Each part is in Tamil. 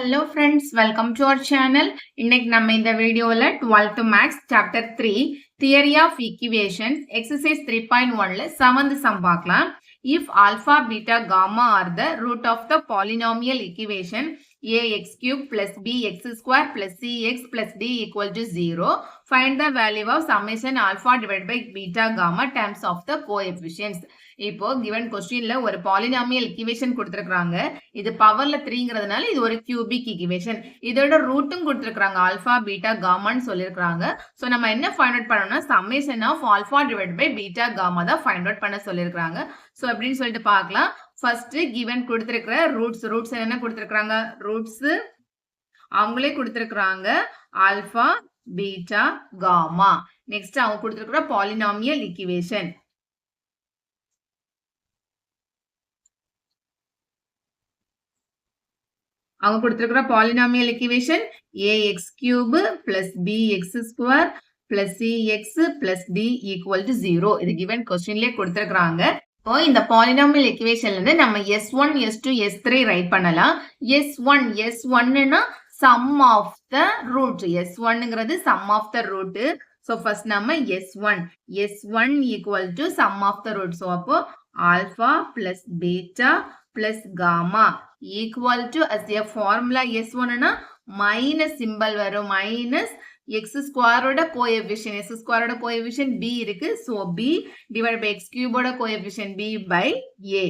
Hello friends, welcome to our channel. இன்னைக்கு நம்ம இந்த வீடியோல 12th Maths Chapter 3 Theory of Equations Exercise 3.1ல 7th sum பார்க்கலாம். If alpha, beta, gamma are the root of the polynomial equation ax cube plus bx square plus cx plus d equal to 0, find the value of summation alpha divided by beta gamma terms of the coefficients. இப்போ given questionல ஒரு polynomial equation கொடுத்திருக்காங்க. இது பவர்ல 3ங்கிறதுனால இது ஒரு cubic equation. இதோட ரூட்டும் கொடுத்திருக்காங்க. ஆல்பா பீட்டா காமான்னு சொல்லிருக்காங்க. சோ நம்ம என்ன ஃபைண்ட் அவுட் பண்ணனும்னா summation of alpha divided by beta gamma தான் ஃபைண்ட் அவுட் பண்ண சொல்லிருக்காங்க. சோ அப்படினு சொல்லிட்டு பார்க்கலாம். ஃபர்ஸ்ட் given கொடுத்திருக்கிற ரூட்ஸ் என்ன கொடுத்திருக்காங்க? ரூட்ஸ் அவங்களே கொடுத்திருக்காங்க. Alpha beta gamma. நெக்ஸ்ட் அவங்க கொடுத்திருக்கிற polynomial equation. அவங்க கொடுத்திருக்கிற polynomial equation ax cube plus bx square plus cx plus d equal to 0. இது given questionலயே கொடுத்திருக்காங்க. இப்போ இந்த polynomial equationல இருந்து நம்ம s1 s2 s3 ரைட் பண்ணலாம். s1னா sum of the root. s1ங்கிறது sum of the root. So first நம்ம s1 equal to sum of the root. So அப்போ alpha plus beta plus gamma equal to as a formula s1 னா minus symbol வரும். minus x square ஓட coefficient b இருக்கு. So b divided by x cube ஓட coefficient b by a.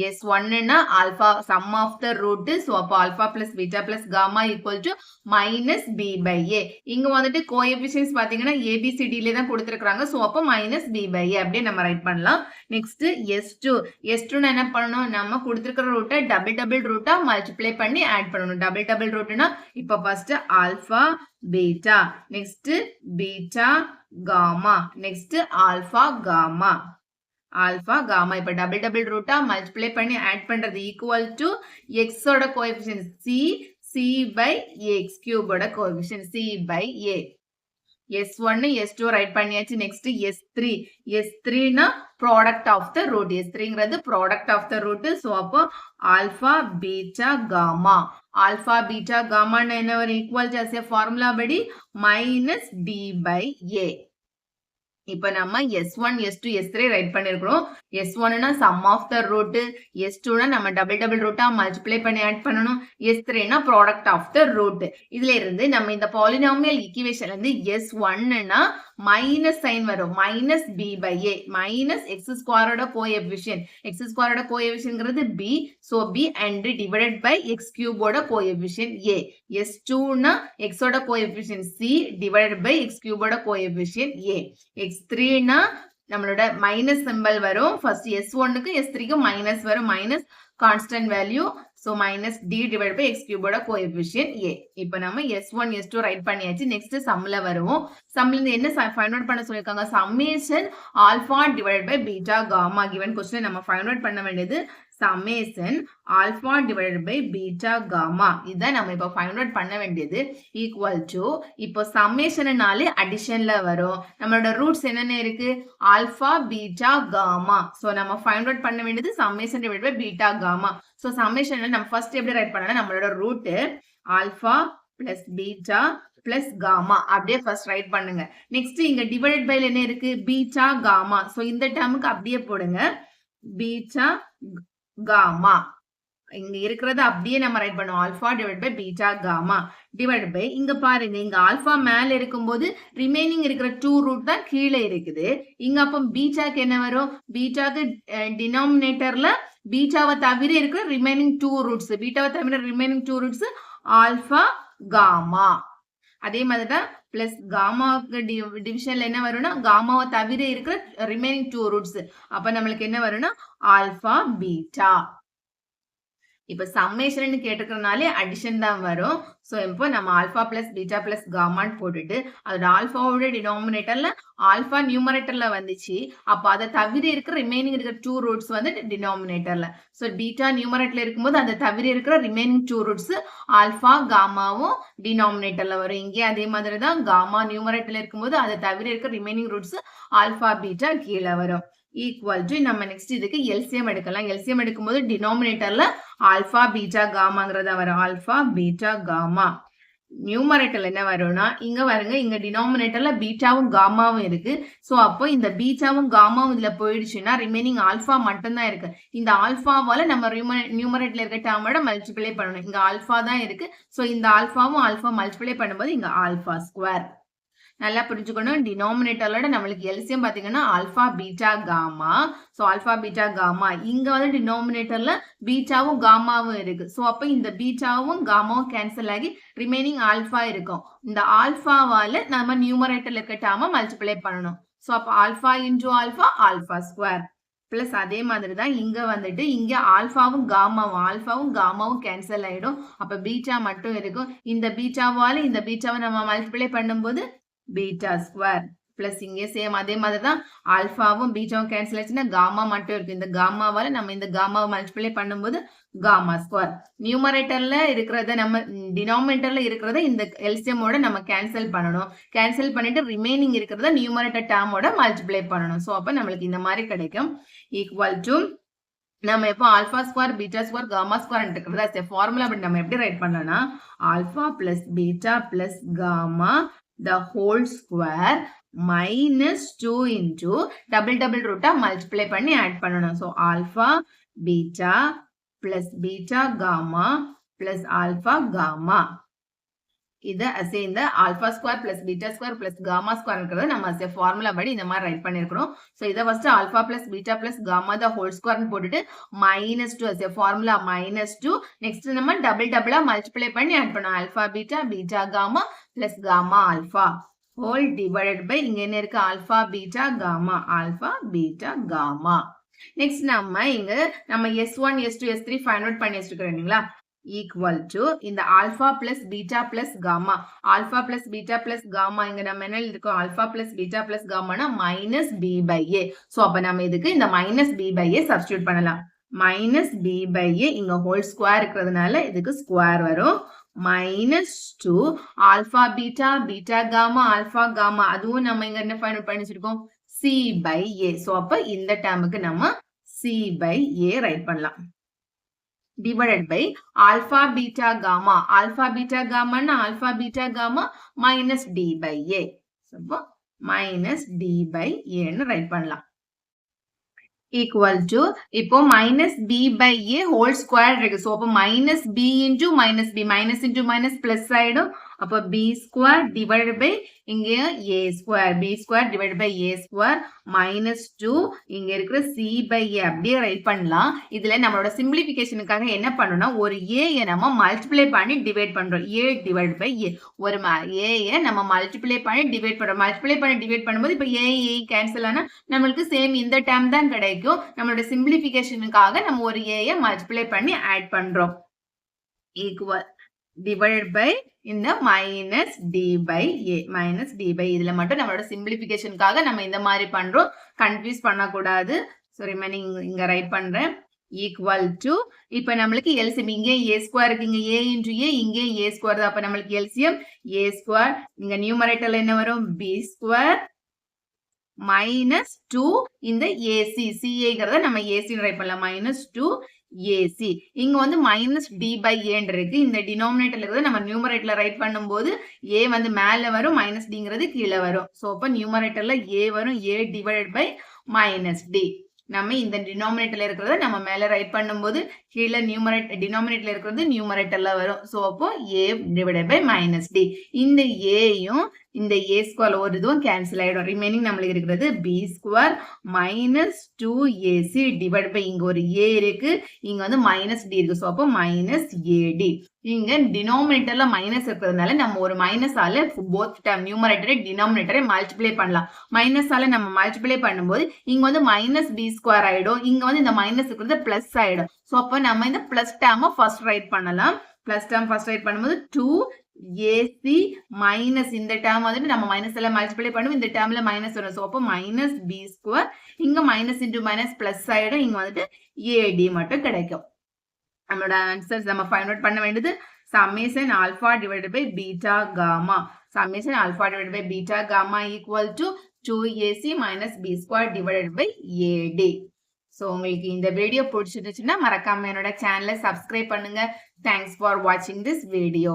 s1 னா alpha sum of the root. So அப்போ alpha plus beta plus gamma equal to minus b by a. இங்க வந்துட்டு coefficients பாத்தீங்கன்னா abcd ல தான் கொடுத்திருக்காங்க. So அப்போ minus b by a அப்படியே நம்ம ரைட் பண்ணலாம். நெக்ஸ்ட் s2 என்ன பண்ணணும்? நம்ம கொடுத்திருக்கிற ரூட்டை டபுள் ரூட்டா மல்டிப்ளை பண்ணி ஆட் பண்ணணும். டபுள் ரூட்னா இப்போ first alpha beta, next beta gamma, next alpha gamma. இப்ப டபுள் ரூட்டா மல்டிப்ளை பண்ணி ஆட் பண்றது ஈக்குவல் டு x ஓட coefficient c by x cube ஓட coefficient c by a. s1 s2 right பண்ணியாச்சு. நெக்ஸ்ட் s3 னா ப்ராடக்ட் ஆஃப் த ரூட். s3ங்கிறது product of the root. So அப்போ alpha beta gamma. Alpha beta காமான்னு என்ன ஒரு equal to as a formula படி மைனஸ் d by a. இப்ப நம்ம s1 s2 s3 ரைட் பண்ணிருக்கிறோம். s1 னா sum of the root, s2 னா நம்ம டபுள் ரூட்டா மல்டிப்ளை பண்ணி ஆட் பண்ணனும், s3 னா ப்ராடக்ட் ஆஃப் த ரூட். இதுல இருந்து நம்ம இந்த polynomial equationல இருந்து s1 னா மைனஸ் சைன் வரும். Minus b by a. Minus x square ஓட கோஎஃபிஷியன்ட். x ஸ்கொயர் ஓட கோஎஃபிஷியன்ட்ங்கிறது b. So b and divided by x cube ஓட கோஎஃபிஷியன்ட் a. s2 னா x ஓட coefficient c divided by x cube ஓட கோஎஃபிஷியன்ட் a. x3 னா நம்மளோட மைனஸ் சிம்பல் வரும். ஃபர்ஸ்ட் s1க்கு s3க்கு மைனஸ் வரும். Minus constant value. So minus d divided by x cube ஓட கோஎஃபிஷியன்ட் a. இப்போ நம்ம s1 s2 ரைட் பண்ணியாச்சு. நெக்ஸ்ட் சம்ல வருவோம். சம்ல இருந்து என்ன ஃபைண்ட் அவுட் பண்ண சொல்லிருக்காங்க? Summation alpha divided by beta gamma. given question நம்ம ஃபைண்ட் அவுட் பண்ண வேண்டியது summation alpha divided by beta gamma. இதான் நம்ம இப்ப ஃபைண்ட் அவுட் பண்ண வேண்டியது. ஈக்குவல் டு இப்போ சம்மேஷன்னாலே அடிஷன்ல வரும். நம்மளோட ரூட்ஸ் என்னென்ன இருக்கு? Alpha beta gamma. சோ நம்ம ஃபைண்ட் அவுட் பண்ண வேண்டியது summation divided by beta gamma. So சம்மேஷன்ல நம்ம ஃபர்ஸ்ட் எப்படி ரைட் பண்ணலாம்? நம்மளோட ரூட் alpha plus beta plus gamma அப்படியே ஃபர்ஸ்ட் ரைட் பண்ணுங்க. நெக்ஸ்ட் இங்க டிவைடட் பைல என்ன இருக்கு? Beta gamma. சோ இந்த டேர்முக்கு அப்படியே போடுங்க. Beta gamma. இங்க இருக்கிறது அப்படியே நம்ம ரைட் பண்ணுவோம். Alpha divide by beta gamma divide by இங்க பாருங்க, இங்க ஆல்பா மேல இருக்கும்போது ரிமைனிங் இருக்கிற 2 ரூட் தான் கீழே இருக்குது. இங்க அப்ப பீட்டாக்கு என்ன வரும்? பீட்டாக்கு டினாமினேட்டர்ல பீட்டாவை தவிர இருக்கிற ரிமைனிங் 2 ரூட்ஸ். பீட்டாவை தவிர ரிமைனிங் 2 ரூட்ஸ் ஆல்பா காமா. அதே மாதிரிதான் பிளஸ் காமாவுக்கு டிவிஷன்ல என்ன வரும்னா காமாவை தவிர இருக்கிற ரிமைனிங் 2 ரூட்ஸ். அப்ப நம்மளுக்கு என்ன வரும்னா ஆல்பா பீட்டா. இப்ப சம்மேஷன் கேட்டிருக்கிறதுனாலே அடிஷன் தான் வரும். சோ இப்போ நம்ம ஆல்பா பிளஸ் பீட்டா பிளஸ் காமான்னு போட்டுட்டு அதோட ஆல்பாவோட டினாமினேட்டர்ல ஆல்பா நியூமரேட்டர்ல வந்துச்சு. அப்ப அதை தவிர இருக்கிற ரிமைனிங் இருக்கிற 2 ரூட்ஸ் வந்து டினாமினேட்டர்ல. சோ பீட்டா நியூமரேட்டர்ல இருக்கும்போது அதை தவிர இருக்கிற ரிமைனிங் 2 ரூட்ஸ் ஆல்பா காமாவும் டினாமினேட்டர்ல வரும். இங்கே அதே மாதிரி தான் காமா நியூமரேட்டர்ல இருக்கும்போது அதை தவிர இருக்கிற ரிமைனிங் ரூட்ஸ் ஆல்பா பீட்டா கீழே வரும். ஈக்குவல் டு நம்ம நெக்ஸ்ட் இதுக்கு எல்சிஎம் எடுக்கலாம். எல்சிஎம் எடுக்கும்போது டினாமினேட்டர்ல ஆல்பா பீட்டா காமாங்கிறத வரும். Alpha beta gamma. நியூமரேட்டர்ல என்ன வரும்னா இங்க பாருங்க, இங்க டினாமினேட்டர்ல பீட்டாவும் காமாவும் இருக்கு. சோ அப்போ இந்த பீட்டாவும் காமாவும் இதுல போயிடுச்சுன்னா ரிமைனிங் ஆல்பா மட்டும் தான் இருக்கு. இந்த ஆல்பாவால நம்ம நியூமரேட்டர்ல இருக்க டேர்மோட மல்டிப்ளை பண்ணணும். இங்க ஆல்பா தான் இருக்கு. சோ இந்த ஆல்பாவும் ஆல்பா மல்டிப்ளை பண்ணும்போது இங்க ஆல்பா ஸ்கொயர். நல்லா புரிஞ்சுக்கணும். டினாமினேட்டரோட நம்மளுக்கு எல்சிஎம் பாத்தீங்கன்னா alpha beta gamma. So alpha beta gamma. இங்க வந்து டினாமினேட்டர்ல பீட்டாவும் காமாவும் இருக்கு. சோ அப்ப இந்த பீட்டாவும் காமாவும் கேன்சல் ஆகி ரிமைனிங் ஆல்பா இருக்கும். இந்த ஆல்பாவால நம்ம நியூமரேட்டர்ல இருக்க டேர்மை மல்டிப்ளை பண்ணணும். சோ அப்ப alpha into alpha alpha square plus அதே மாதிரி தான் இங்க வந்துட்டு இங்க ஆல்பாவும் காமாவும் கேன்சல் ஆயிடும். அப்ப பீட்டா மட்டும் இருக்கும். இந்த பீட்டாவால இந்த பீட்டாவை நம்ம மல்டிப்ளை பண்ணும்போது பீட்டா ஸ்கொயர் பிளஸ் இங்கே சேம் அதே மாதிரி தான் ஆல்பாவும் பீட்டாவும் கேன்சல் ஆச்சுன்னா காமா மட்டும் இருக்கு. இந்த காமாவால நம்ம இந்த காமாவை மல்டிப்ளை பண்ணும்போது காமா ஸ்கொயர். நியூமரேட்டர்ல இருக்கிறத நம்ம டினாமினேட்டர்ல இருக்கிறத இந்த எல்சிஎமோட நம்ம கேன்சல் பண்ணணும். கேன்சல் பண்ணிட்டு ரிமைனிங் இருக்கிறத நியூமரேட்டர் டேர்மோட மல்டிப்ளை பண்ணணும். ஸோ அப்போ நம்மளுக்கு இந்த மாதிரி கிடைக்கும். ஈக்குவல் டு நம்ம எப்போ alpha square beta square gamma square இருக்கிறதா ஃபார்முலா அப்படி நம்ம எப்படி ரைட் பண்ணோம்னா alpha plus beta plus gamma the whole square minus 2 into double root multiply பண்ணி add பண்ணணும். So alpha beta plus beta gamma plus alpha gamma. இத as இந்த alpha square plus beta square plus gamma square இருக்கிறத நம்ம as formula படி இந்த மாதிரி ரைட் பண்ணிருக்கிறோம். So இத first alpha plus beta plus gamma the whole square போட்டுட்டு minus 2 as formula minus 2. next நம்ம double multiply பண்ணி add பண்ணோம். alpha beta beta gamma plus gamma alpha whole divided by இங்க என்ன இருக்கு alpha beta beta gamma. next நம்ம இங்க நம்ம s1 s2 s3 find out பண்ணி வச்சிருக்கோம் equal to இந்த alpha plus beta plus gamma. alpha plus beta plus gamma இங்க நம்ம என்ன இருக்கும் alpha plus beta plus gamma னா minus b by a. so அப்ப நம்ம இதுக்கு இந்த minus b by a substitute பண்ணலாம். minus b by a இங்க whole square இருக்கிறதுனால இதுக்கு square வரும். minus 2 alpha beta beta gamma alpha gamma அதுவும் நம்ம இங்க என்ன find out பண்ணி வச்சிருக்கோம் c by a. so அப்ப இந்த டேர்முக்கு நம்ம c by a ரைட் பண்ணலாம். divided by alpha beta gamma na alpha beta gamma minus d by a. so minus d by a ன்னு ரைட் பண்ணலாம். equal to இப்போ minus b by a whole square இருக்கு. so அப்போ minus b into minus plus ஆயிடும். அப்போ b square divided by இங்க a square b square divided by a square minus 2 இங்க இருக்கிற c by a அப்படியே ரைட் பண்ணலாம். இதுல நம்மளோட சிம்பிளிஃபிகேஷனுக்காக என்ன பண்ணணும்னா ஒரு a யை நம்ம மல்டிப்ளை பண்ணி டிவைட் பண்றோம். a divided by a ஒரு a யை நம்ம மல்டிப்ளை பண்ணி டிவைட் பண்றோம். மல்டிப்ளை பண்ணி டிவைட் பண்ணும்போது இப்போ a கேன்சல் ஆனா நம்மளுக்கு சேம் இந்த டேர்ம் தான் கிடைக்கும். நம்மளோட சிம்பிளிஃபிகேஷனுக்காக நம்ம ஒரு a யை மல்டிப்ளை பண்ணி ஆட் பண்றோம். equal divided by இந்த minus d by a இதுல மட்டும் நம்மளோட சிம்பிளிஃபிகேஷனுக்காக நம்ம இந்த மாதிரி பண்றோம். கன்ஃபியூஸ் பண்ணக்கூடாது. ஸோ ரிமைனிங் இங்க ரைட் பண்றேன். equal to இப்போ நம்மளுக்கு எல்சிஎம் இங்கே a ஸ்கொயர் இருக்கு. இங்க a into a இங்கே a ஸ்கொயர் தான். அப்ப நம்மளுக்கு எல்சிஎம் a ஸ்கொயர் இங்க நியூமரேட்டர்ல என்ன வரும் b ஸ்கொயர் minus 2 இந்த ac ca நம்ம ac ரைட் பண்ணலாம். minus 2 AC இங்க வந்து minus d by a இருக்கு. இந்த டினாமினேட்டர்ல இருக்கிறது நம்ம நியூமரேட்டர்ல ரைட் பண்ணும்போது a வந்து மேல வரும் minus d கீழே வரும். சோ அப்ப நியூமரேட்டர்ல a வரும் a divided by minus d. நம்ம இந்த டினாமினேட்டர்ல இருக்கிறத நம்ம மேல ரைட் பண்ணும்போது கீழே டினாமினேட்டர்ல இருக்கிறது நியூமரேட்டர்ல வரும். சோ அப்போ a divided by minus d. இந்த a யும் இந்த a ஸ்கொயர் ஒரு இதுவும் கேன்சல் ஆயிடும். ரிமைனிங் நம்மளுக்கு இருக்கிறது b square minus 2ac divided by இங்க ஒரு a இருக்கு. இங்க வந்து minus d இருக்கு. சோ அப்போ minus ad. இங்க டினாமினேட்டர்ல மைனஸ் இருக்கிறதுனால நம்ம ஒரு மைனஸ் ஆல போத் டேர்ம் நியூமரேட்டரை டினாமினேட்டரை மல்டிப்ளை பண்ணலாம். மைனஸ் ஆல நம்ம மல்டிப்ளை பண்ணும்போது இங்க வந்து மைனஸ் b ஸ்கொயர் ஆயிடும். இங்க வந்து இந்த மைனஸ் இருக்கிறது பிளஸ் ஆயிடும். சோ அப்ப நம்ம இந்த பிளஸ் டேர்மை ஃபர்ஸ்ட் ரைட் பண்ணலாம். பிளஸ் டேர்ம் ஃபர்ஸ்ட் ரைட் பண்ணும்போது 2ac மைனஸ் இந்த டேர்ம் வந்துட்டு நம்ம மைனஸ் எல்லாம் மல்டிப்ளை பண்ணுவோம். இந்த டேர்ம்ல மைனஸ் வரும். சோ அப்போ மைனஸ் b ஸ்கொயர் இங்க மைனஸ் இன்டு மைனஸ் பிளஸ் ஆயிடும். இங்க வந்துட்டு ad மட்டும் கிடைக்கும். நம்மளோட ஆன்சர்ஸ் நம்ம ஃபைண்ட் அவுட் பண்ண வேண்டியது summation alpha divided by beta gamma. summation alpha divided by beta gamma equal to 2ac minus b square divided by ad. So உங்களுக்கு இந்த வீடியோ பிடிச்சிருந்துச்சுன்னா மறக்காம என்னோட சேனலை சப்ஸ்கிரைப் பண்ணுங்க. தேங்க்ஸ் ஃபார் வாட்சிங் திஸ் வீடியோ.